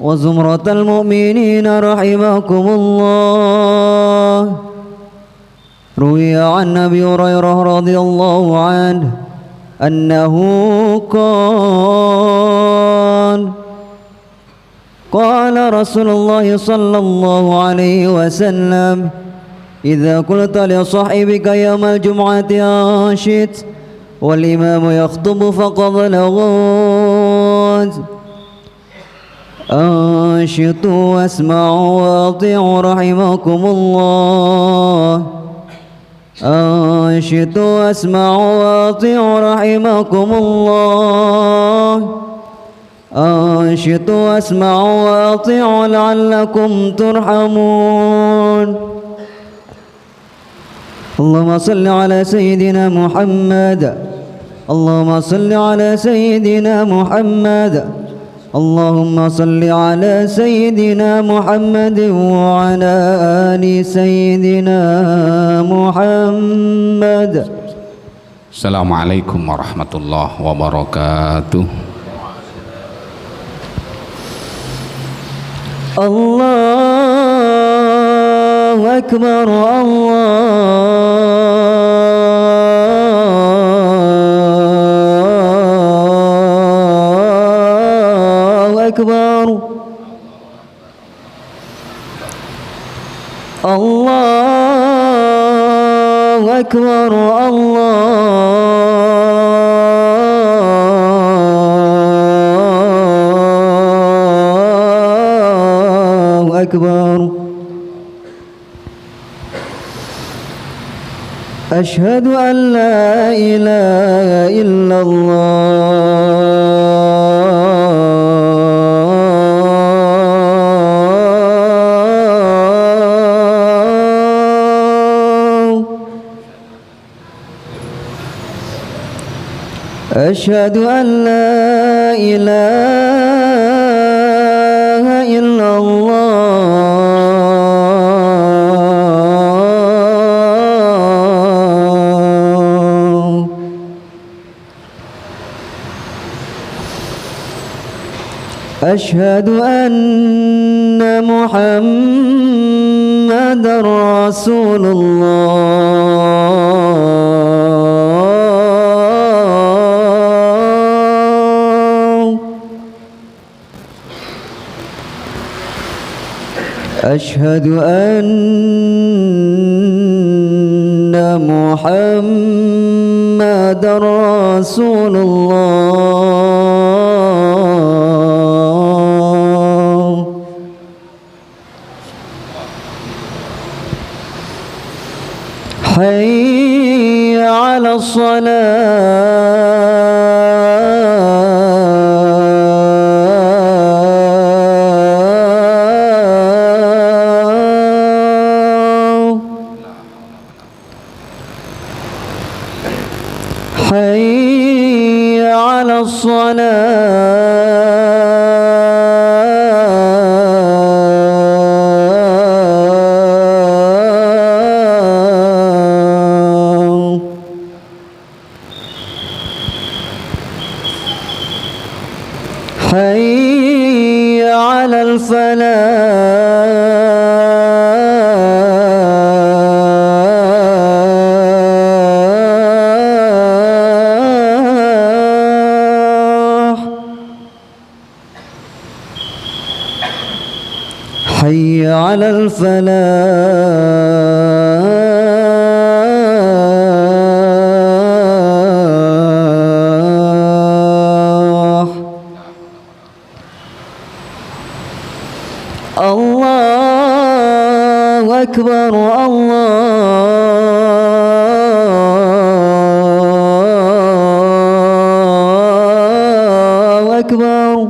وزمرة المؤمنين رحمكم الله. روي عن أبي هريرة رضي الله عنه أنه قال رسول الله صلى الله عليه وسلم: إذا قلت لصاحبك يوم الجمعة أنشد والإمام يخطب فقد لغوت. أنشطوا واسمعوا وأطيعوا رحمكم الله. أنشطوا واسمعوا وأطيعوا رحمكم الله. أنشطوا واسمعوا وأطيعوا لعلكم ترحمون. اللهم صل على سيدنا محمد. اللهم صل على سيدنا محمد. اللهم صل على سيدنا محمد وعلى آل سيدنا محمد. Assalamualaikum warahmatullahi wabarakatuh. Allahu Akbar. Allahu Akbar. Allahu Akbar. Allahu Akbar. أشهد أن لا إله إلا الله. أشهد أن لا إله إلا الله. أشهد أن محمدا رسول الله. أشهد أن محمدا رسول الله. حي على الصلاة. حي على الصلاة. حي على الفلاح. حي على الفلاح. الله أكبر. الله أكبر.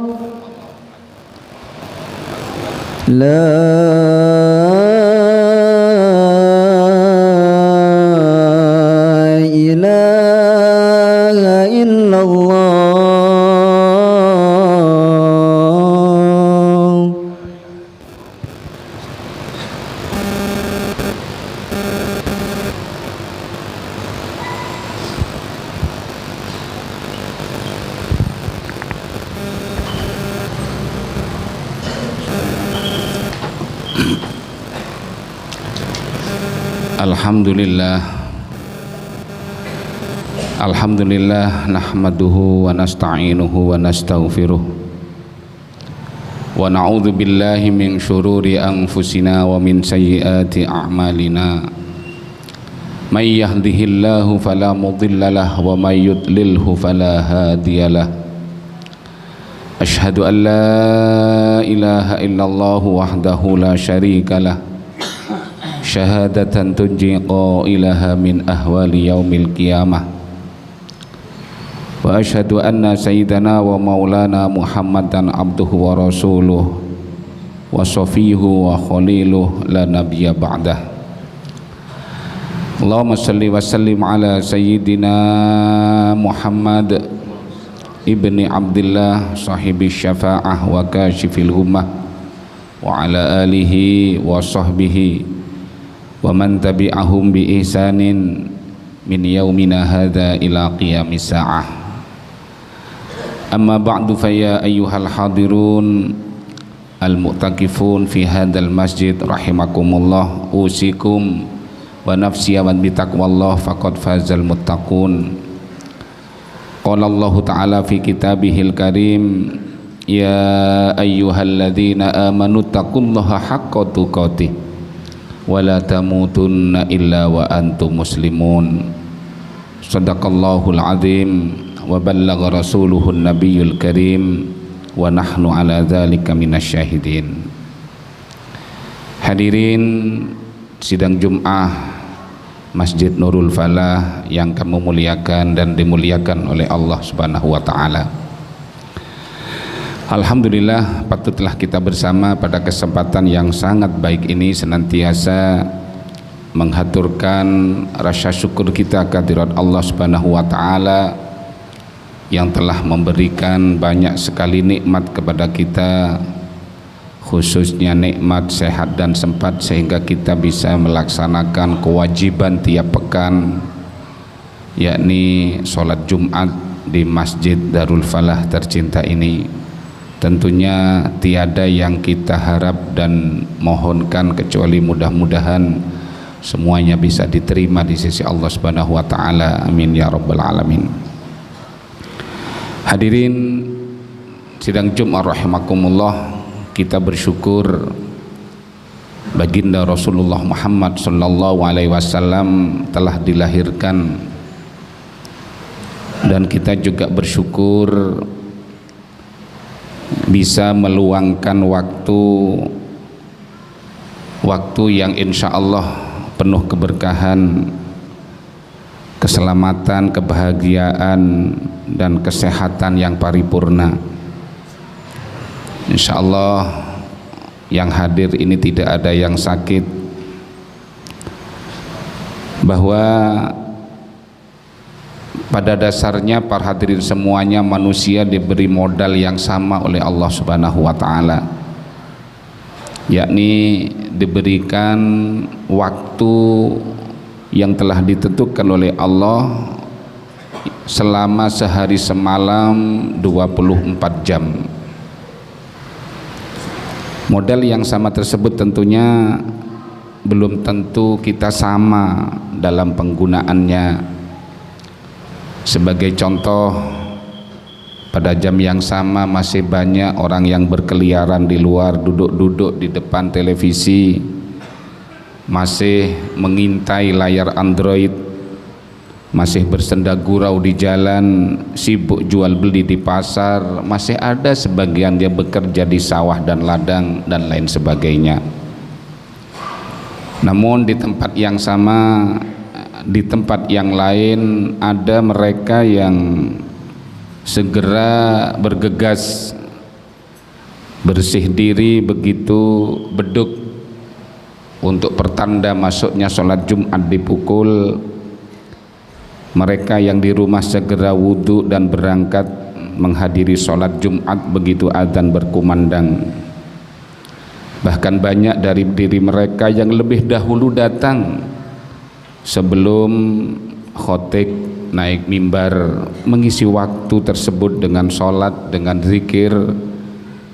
لا إله إلا الله. Alhamdulillah nahmaduhu wa nasta'inuhu wa nastaghfiruh wa na'udzu billahi min syururi anfusina wa min sayyiati a'malina may yahdihillahu fala mudhillalah wa may yudlilhu fala hadiyalah. Asyhadu an la ilaha illallah wahdahu la syarikalah syahadatan tunji qailaha min ahwali yaumil qiyamah. Wa asyhadu anna sayyidana wa maulana Muhammadan abduhu wa rasuluh wa safihu wa khaliluh la nabiyya ba'dah. Allahumma salli wa sallim ala sayyidina Muhammad ibni Abdillah sahibi syafa'ah wa kashifil hummah wa ala alihi wa sahbihi wa man tabi'ahum bi ihsanin min yaumina hadza ila qiyamis sa'ah. Amma ba'du fa ya ayyuhal hadirun al mu'takifun fi hadzal masjid rahimakumullah, usikum wa nafsi wa bi taqwallah faqad fazal muttaqun. Qala Allah ta'ala fi kitabihil karim, ya ayyuhalladzina amanu taqullaha haqqa tuqatih wa la tamutunna illa wa antum muslimun. Shadaqallahul azim wa ballagha rasuluhun nabiyyul karim wa nahnu ala dzalika minasyahidin. Hadirin sidang Jum'ah Masjid Nurul Falah yang kami muliakan dan dimuliakan oleh Allah Subhanahu wa taala. Alhamdulillah, patutlah kita bersama pada kesempatan yang sangat baik ini senantiasa menghaturkan rasa syukur kita kehadirat Allah Subhanahu wa taala yang telah memberikan banyak sekali nikmat kepada kita, khususnya nikmat sehat dan sempat sehingga kita bisa melaksanakan kewajiban tiap pekan, yakni sholat Jumat di Masjid Darul Falah tercinta ini. Tentunya tiada yang kita harap dan mohonkan kecuali mudah-mudahan semuanya bisa diterima di sisi Allah Subhanahu wa taala. Amin ya rabbal alamin. Hadirin sidang Jumat rahimakumullah, kita bersyukur baginda Rasulullah Muhammad sallallahu alaihi wasallam telah dilahirkan, dan kita juga bersyukur bisa meluangkan waktu yang insya Allah penuh keberkahan, keselamatan, kebahagiaan dan kesehatan yang paripurna. Insya Allah yang hadir ini tidak ada yang sakit, bahwa pada dasarnya para hadirin semuanya manusia diberi modal yang sama oleh Allah Subhanahu wa taala, yakni diberikan waktu yang telah ditentukan oleh Allah selama sehari semalam 24 jam. Modal yang sama tersebut tentunya belum tentu kita sama dalam penggunaannya. Sebagai contoh, pada jam yang sama masih banyak orang yang berkeliaran di luar, duduk-duduk di depan televisi, masih mengintai layar Android, masih bersenda gurau di jalan, sibuk jual beli di pasar, masih ada sebagian dia bekerja di sawah dan ladang dan lain sebagainya. Namun di tempat yang sama, di tempat yang lain ada mereka yang segera bergegas bersih diri begitu beduk untuk pertanda masuknya sholat Jumat dipukul. Mereka yang di rumah segera wudhu dan berangkat menghadiri sholat Jumat begitu azan berkumandang. Bahkan banyak dari diri mereka yang lebih dahulu datang sebelum khotib naik mimbar mengisi waktu tersebut dengan sholat, dengan zikir,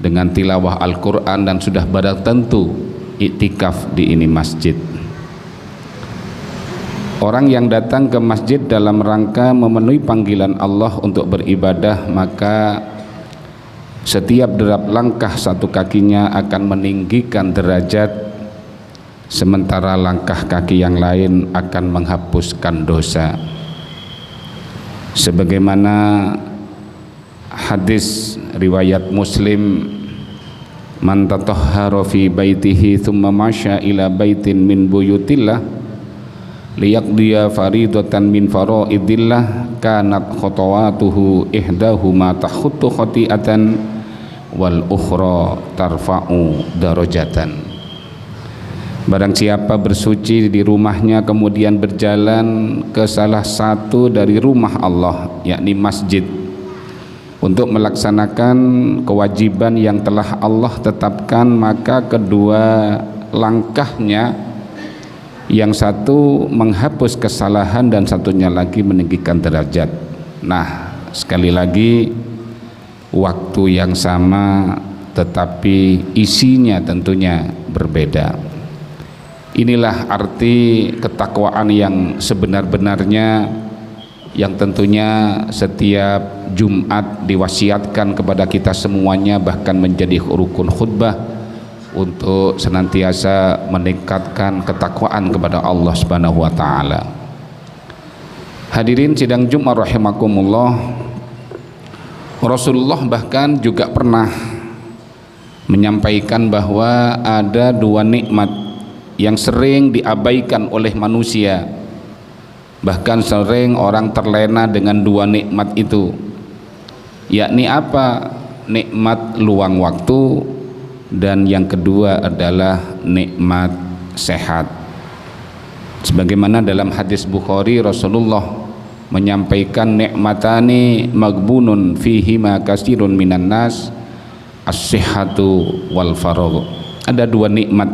dengan tilawah Al-Quran, dan sudah barang tentu iktikaf di ini masjid. Orang yang datang ke masjid dalam rangka memenuhi panggilan Allah untuk beribadah, maka setiap derap langkah satu kakinya akan meninggikan derajat, sementara langkah kaki yang lain akan menghapuskan dosa. Sebagaimana hadis riwayat Muslim, man tatahhara fi baitihi thumma masya ila baitin min buyutillah liyaqdiya faridatan min faraidillah kanat khatawatuhu ihdahuma tahuttu khati'atan wal ukhra tarfa'u darajatan. Barang siapa bersuci di rumahnya kemudian berjalan ke salah satu dari rumah Allah, yakni masjid, untuk melaksanakan kewajiban yang telah Allah tetapkan, maka kedua langkahnya, yang satu menghapus kesalahan dan satunya lagi meninggikan derajat. Nah, sekali lagi, waktu yang sama tetapi isinya tentunya berbeda. Inilah arti ketakwaan yang sebenar-benarnya, yang tentunya setiap Jumat diwasiatkan kepada kita semuanya, bahkan menjadi rukun khutbah untuk senantiasa meningkatkan ketakwaan kepada Allah Subhanahu wa taala. Hadirin sidang Jumat rahimakumullah, Rasulullah bahkan juga pernah menyampaikan bahwa ada dua nikmat yang sering diabaikan oleh manusia, bahkan sering orang terlena dengan dua nikmat itu, yakni apa? Nikmat luang waktu, dan yang kedua adalah nikmat sehat. Sebagaimana dalam hadis Bukhari, Rasulullah menyampaikan, nikmatani magbunun fihima kasirun minan nas, as-sihhatu wal faragh. Ada dua nikmat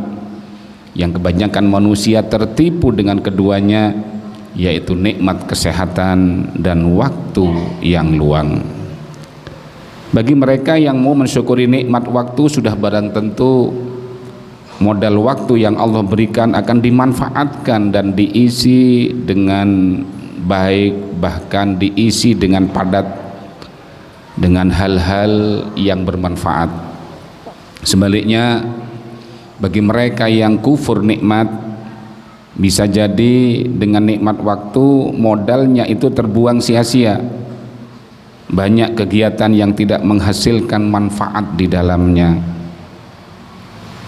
yang kebanyakan manusia tertipu dengan keduanya, yaitu nikmat kesehatan dan waktu yang luang. Bagi mereka yang mau mensyukuri nikmat waktu, sudah barang tentu modal waktu yang Allah berikan akan dimanfaatkan dan diisi dengan baik, bahkan diisi dengan padat dengan hal-hal yang bermanfaat. Sebaliknya, bagi mereka yang kufur nikmat, bisa jadi dengan nikmat waktu modalnya itu terbuang sia-sia. Banyak kegiatan yang tidak menghasilkan manfaat di dalamnya,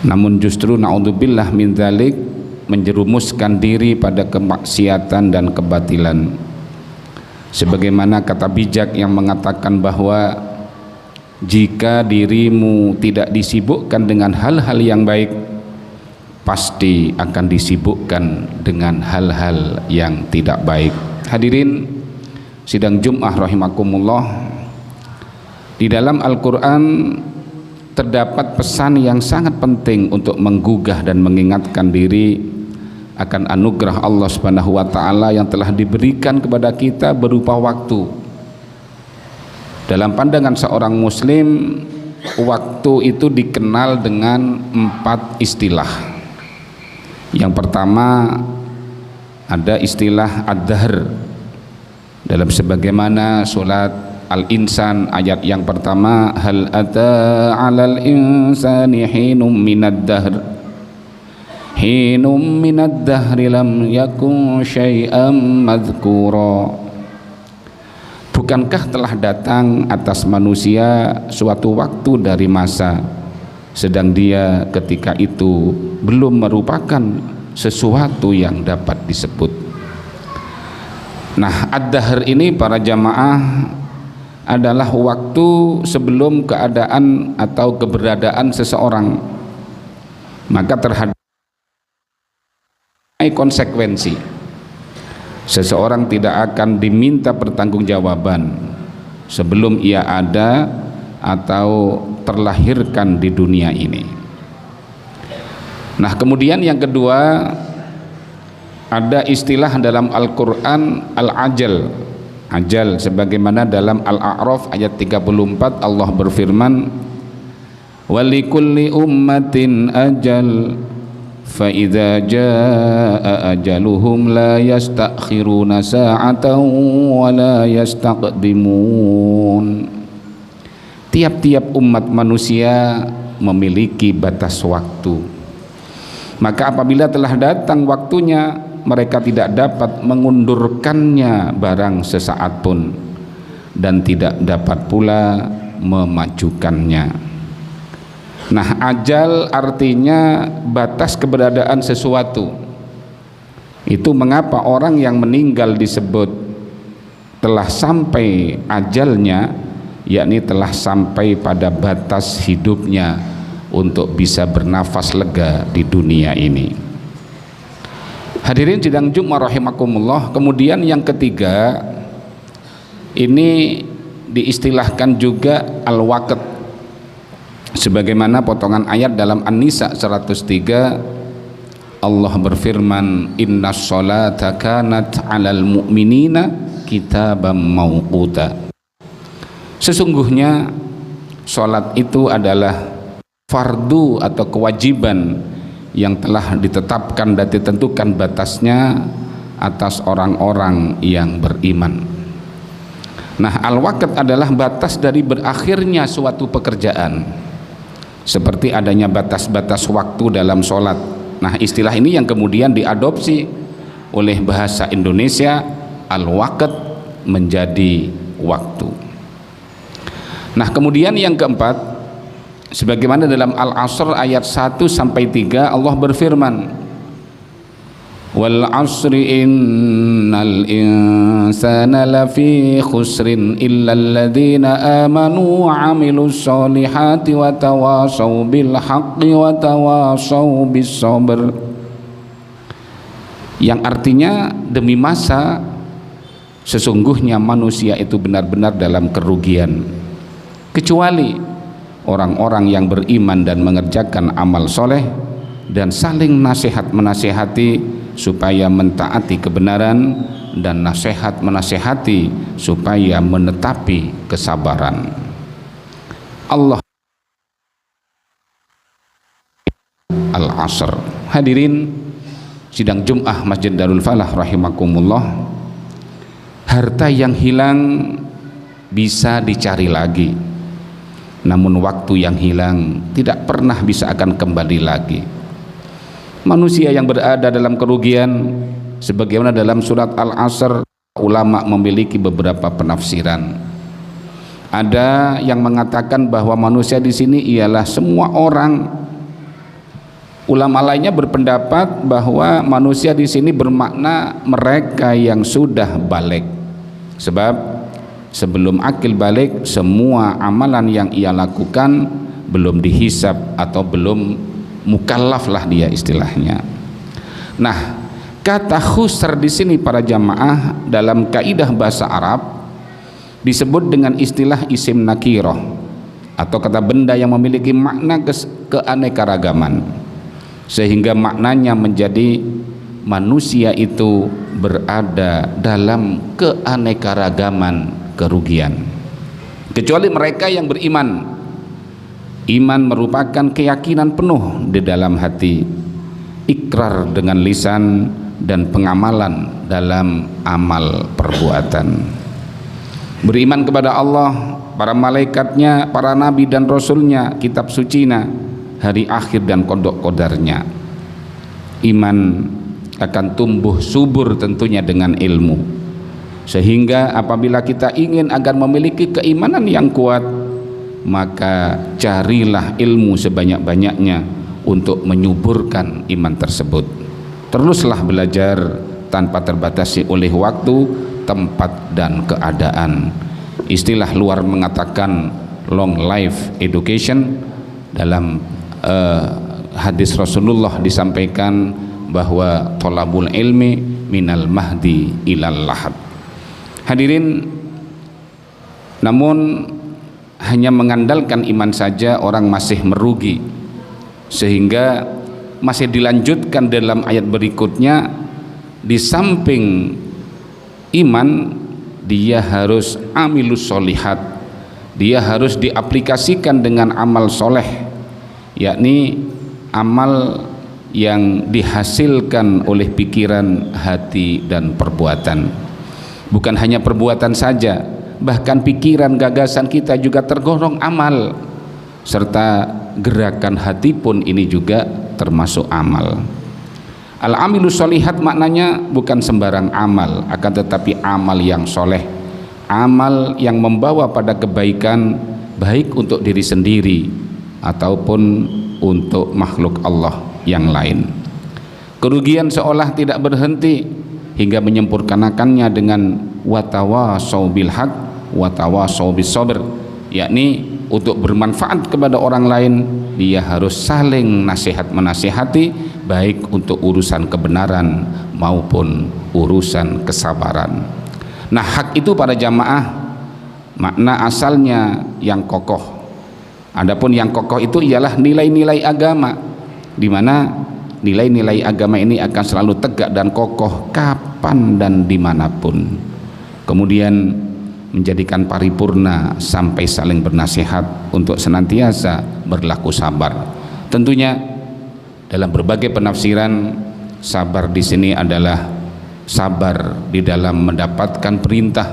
namun justru naudzubillah min dzalik, menjerumuskan diri pada kemaksiatan dan kebatilan. Sebagaimana kata bijak yang mengatakan bahwa jika dirimu tidak disibukkan dengan hal-hal yang baik, pasti akan disibukkan dengan hal-hal yang tidak baik. Hadirin sidang Jumat rahimakumullah, di dalam Al-Quran terdapat pesan yang sangat penting untuk menggugah dan mengingatkan diri akan anugerah Allah Subhanahu wa taala yang telah diberikan kepada kita berupa waktu. Dalam pandangan seorang muslim, waktu itu dikenal dengan 4 istilah. Yang pertama ada istilah ad-dahr. Dalam sebagaimana surat Al-Insan ayat yang pertama, hal ata 'alal insani hinum minad dahri lam yakun syai'an madhkura. Bukankah telah datang atas manusia suatu waktu dari masa, sedang dia ketika itu belum merupakan sesuatu yang dapat disebut. Nah, ad-dahr ini para jamaah adalah waktu sebelum keadaan atau keberadaan seseorang, maka terhadap konsekuensi. Seseorang tidak akan diminta pertanggungjawaban sebelum ia ada atau terlahirkan di dunia ini. Nah, kemudian yang kedua, ada istilah dalam Al-Quran al-ajal. Ajal, sebagaimana dalam Al-A'raf ayat 34 Allah berfirman, walikulli ummatin ajal فإذا جاء أجلهم لا يستأخرون ساعة ولا يستقدمون. Tiap-tiap umat manusia memiliki batas waktu, maka apabila telah datang waktunya, mereka tidak dapat mengundurkannya barang sesaat pun, dan tidak dapat pula memajukannya. Nah, ajal artinya batas keberadaan sesuatu. Itu mengapa orang yang meninggal disebut telah sampai ajalnya, yakni telah sampai pada batas hidupnya untuk bisa bernafas lega di dunia ini. Hadirin sidang Jumat rahimakumullah. Kemudian yang ketiga, ini diistilahkan juga al-waqt, sebagaimana potongan ayat dalam An-Nisa 103. Allah berfirman, innas sholata kanat 'alal mu'minina kitaban mauquta. Sesungguhnya sholat itu adalah fardu atau kewajiban yang telah ditetapkan dan ditentukan batasnya atas orang-orang yang beriman. Nah, al-waqt adalah batas dari berakhirnya suatu pekerjaan, seperti adanya batas-batas waktu dalam sholat. Nah, istilah ini yang kemudian diadopsi oleh bahasa Indonesia, al-waqt menjadi waktu. Nah, kemudian yang keempat, sebagaimana dalam Al-Asr ayat 1 sampai 3, Allah berfirman, wal asri innal insana lafi khusrin illa alladhina amanu wa amilus solihati wa tawasaw bil haqqi wa tawasaw bis sabr. Yang artinya, demi masa sesungguhnya manusia itu benar-benar dalam kerugian, kecuali orang-orang yang beriman dan mengerjakan amal soleh dan saling nasihat menasihati supaya mentaati kebenaran, dan nasihat menasihati supaya menetapi kesabaran. Allah Al-Asr. Hadirin sidang Jum'ah Masjid Darul Falah rahimakumullah, harta yang hilang bisa dicari lagi, namun waktu yang hilang tidak pernah bisa akan kembali lagi. Manusia yang berada dalam kerugian, sebagaimana dalam surat Al-Asr, ulama memiliki beberapa penafsiran. Ada yang mengatakan bahwa manusia di sini ialah semua orang. Ulama lainnya berpendapat bahwa manusia di sini bermakna mereka yang sudah balik, sebab sebelum akil balik, semua amalan yang ia lakukan belum dihisab atau belum mukallaf lah dia istilahnya. Nah, kata khusr di sini para jamaah dalam kaidah bahasa Arab disebut dengan istilah isim nakiroh, atau kata benda yang memiliki makna keanekaragaman, sehingga maknanya menjadi manusia itu berada dalam keanekaragaman kerugian, kecuali mereka yang beriman. Iman merupakan keyakinan penuh di dalam hati, ikrar dengan lisan, dan pengamalan dalam amal perbuatan. Beriman kepada Allah, para malaikatnya, para nabi dan rasulnya, kitab sucinya, hari akhir dan kodok kodarnya. Iman akan tumbuh subur tentunya dengan ilmu, sehingga apabila kita ingin agar memiliki keimanan yang kuat, maka carilah ilmu sebanyak-banyaknya untuk menyuburkan iman tersebut. Teruslah belajar tanpa terbatasi oleh waktu, tempat, dan keadaan. Istilah luar mengatakan long life education. Dalam hadis Rasulullah disampaikan bahwa thalabul ilmi minal mahdi ilal lahad. Hadirin, namun hanya mengandalkan iman saja orang masih merugi, sehingga masih dilanjutkan dalam ayat berikutnya, di samping iman dia harus amilus solihat, dia harus diaplikasikan dengan amal soleh, yakni amal yang dihasilkan oleh pikiran, hati, dan perbuatan. Bukan hanya perbuatan saja, bahkan pikiran, gagasan kita juga tergolong amal, serta gerakan hati pun ini juga termasuk amal. Al-amilus sholihat maknanya bukan sembarang amal, akan tetapi amal yang soleh, amal yang membawa pada kebaikan, baik untuk diri sendiri ataupun untuk makhluk Allah yang lain. Kerugian seolah tidak berhenti hingga menyempurnakannya dengan watawasau bil haq watawasau bis sabr, yakni untuk bermanfaat kepada orang lain dia harus saling nasihat menasihati, baik untuk urusan kebenaran maupun urusan kesabaran. Nah, hak itu pada jamaah makna asalnya yang kokoh. Adapun yang kokoh itu ialah nilai-nilai agama, di mana nilai-nilai agama ini akan selalu tegak dan kokoh kapan dan dimanapun. Kemudian menjadikan paripurna sampai saling bernasihat untuk senantiasa berlaku sabar. Tentunya dalam berbagai penafsiran, sabar di sini adalah sabar di dalam mendapatkan perintah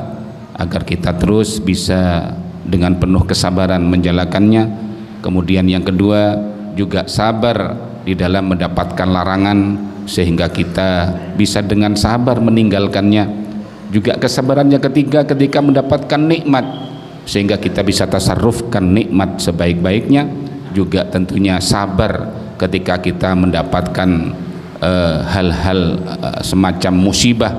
agar kita terus bisa dengan penuh kesabaran menjalankannya. Kemudian yang kedua juga sabar di dalam mendapatkan larangan sehingga kita bisa dengan sabar meninggalkannya. Juga kesabaran yang ketiga ketika mendapatkan nikmat sehingga kita bisa tasarrufkan nikmat sebaik-baiknya. Juga tentunya sabar ketika kita mendapatkan hal-hal semacam musibah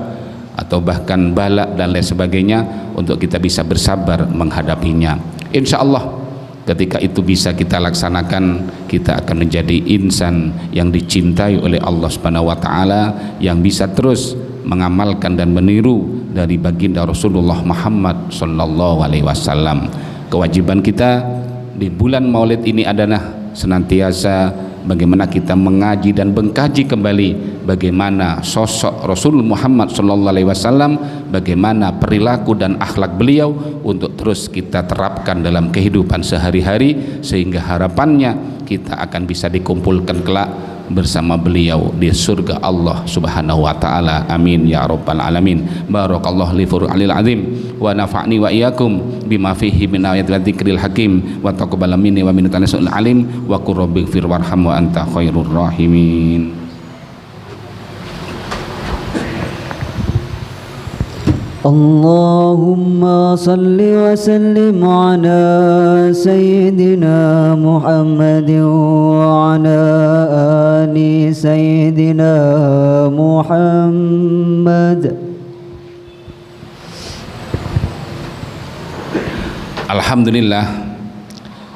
atau bahkan balak dan lain sebagainya, untuk kita bisa bersabar menghadapinya. Insya Allah ketika itu bisa kita laksanakan, kita akan menjadi insan yang dicintai oleh Allah Subhanahu wa taala, yang bisa terus mengamalkan dan meniru dari baginda Rasulullah Muhammad sallallahu alaihi wasallam. Kewajiban kita di bulan Maulid ini adalah senantiasa bagaimana kita mengaji dan mengkaji kembali bagaimana sosok Rasul Muhammad sallallahu alaihi wasallam, bagaimana perilaku dan akhlak beliau, untuk terus kita terapkan dalam kehidupan sehari-hari, sehingga harapannya kita akan bisa dikumpulkan kelak bersama beliau di surga Allah Subhanahu wa taala. Amin ya rabbal alamin. Barakallahu li fur'alil azim wa nafa'ni wa iyyakum bima fihi min ayatil dzikril hakim wa taqabbal minni wa min tanasul alim wa qur rabbighfir warham wa anta khairur rahimin. Allahumma salli wa sallim ala Sayyidina Muhammad wa ala ali Sayyidina Muhammad. Alhamdulillah,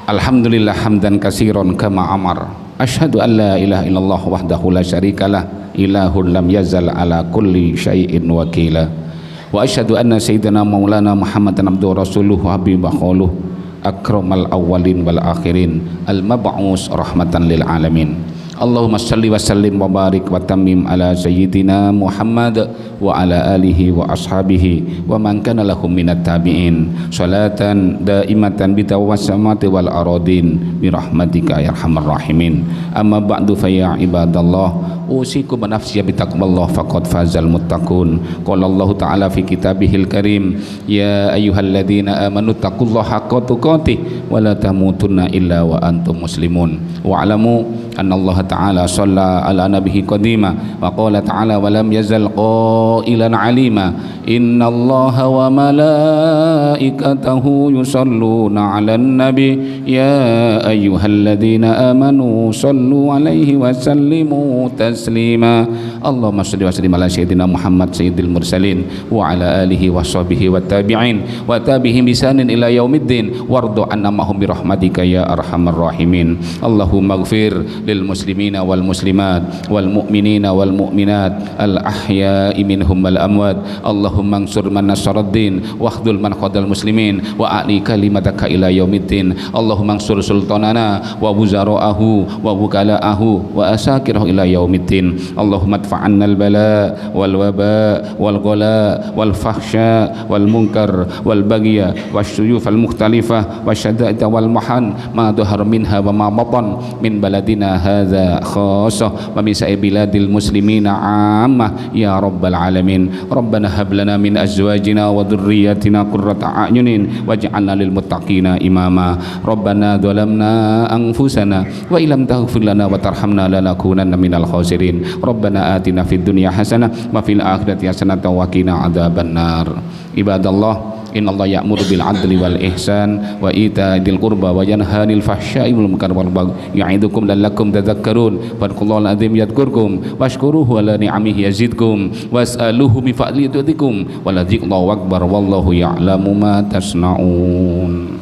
alhamdulillah hamdan katsiran kama amar. Asyhadu an la ilaha illallah wahdahu la syarikalah, ilahun lam yazal ala kulli syai'in wakila. Wa asyhadu anna sayyidina maulana Muhammadan abduhu rasuluhu habibah khuluh akramal awwalin wal akhirin al mab'us rahmatan lil alamin. Allahumma salli wa sallim wa barik wa tammim ala sayyidina Muhammad wa ala alihi wa ashabihi wa man kana lahum minat tabi'in salatan daimatan bitawassamati wal aradin bi rahmatika ya arhamar rahimin. Amma ba'du fa ya ibadallah, usikum wa nafsi bi taqwallah faqad fazal muttaqun. Qala Allah ta'ala fi kitabihil karim, ya ayyuhalladzina amanu taqullaha haqqa tuqatih wa la tamutunna illa wa antum muslimun. Wa alamu anna Allah ta'ala shalla ala nabihi qadima wa qala ta'ala wa lam yazal qailan alima inna allaha wa malaikatahu yusalluna 'alan nabi ya ayyuhalladzina amanu sallu 'alaihi wa sallimu taslima. Allahumma shalli wa sallim ala sayyidina Muhammad sayyidil mursalin wa ala alihi wa sahbihi wa tabi'in wa tabi'ihim bisanin ila yaumiddin wardu anna mahum bi rahmatika ya arhamar rahimin. Allahumma ighfir lil muslimina wal muslimat wal mu'minina wal mu'minat al ahya'i minhum wal amwat. Allahumma ansur man nasaraddin wahdul man khadal muslimin wa a'li kalimataka ila yaumiddin. Allahumma ansur sultanana wa wuzara'ahu wa wukala'ahu wa asakirahu ila yaumiddin. Allahumma adfa'anna al bala wal waba wal ghala wal fahsya wal munkar wal bagya wasyuyuf al mukhtalifah wasyada'ita wal mahan ma dhahar minha wa ma batan min baladina hadza Gaza khassah wa min sa'ir biladil muslimina 'ammah ya rabbal alamin. Rabbana hab lana min azwajina wa dhurriyyatina qurrata a'yunin waj'alna lil muttaqina imama. Rabbana dhalamna anfusana wa illam taghfir lana wa tarhamna lanakunanna minal khasirin. Rabbana atina fid dunya hasanah wa fil akhirati hasanah wa qina adzabannar. Ibadallah, innallaha ya'muru bil 'adli wal ihsan wa ita'il qurba wa yanha 'anil fahsya'i wal munkari wal baghi ya'idukum la'allakum tadhakkarun. Fadhkurullahal 'azim yadhkurkum washkuruhu 'ala ni'amihi yazidkum was'aluhu bi fadlihi yu'tikum wa la dzikrullahi akbar wallahu ya'lamu ma tasna'un.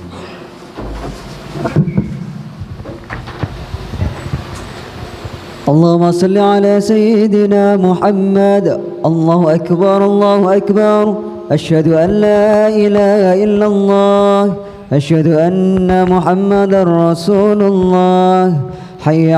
اللهم صل على سيدنا محمد. الله أكبر الله أكبر. أشهد أن لا إله إلا الله. أشهد أن محمدا رسول الله. حي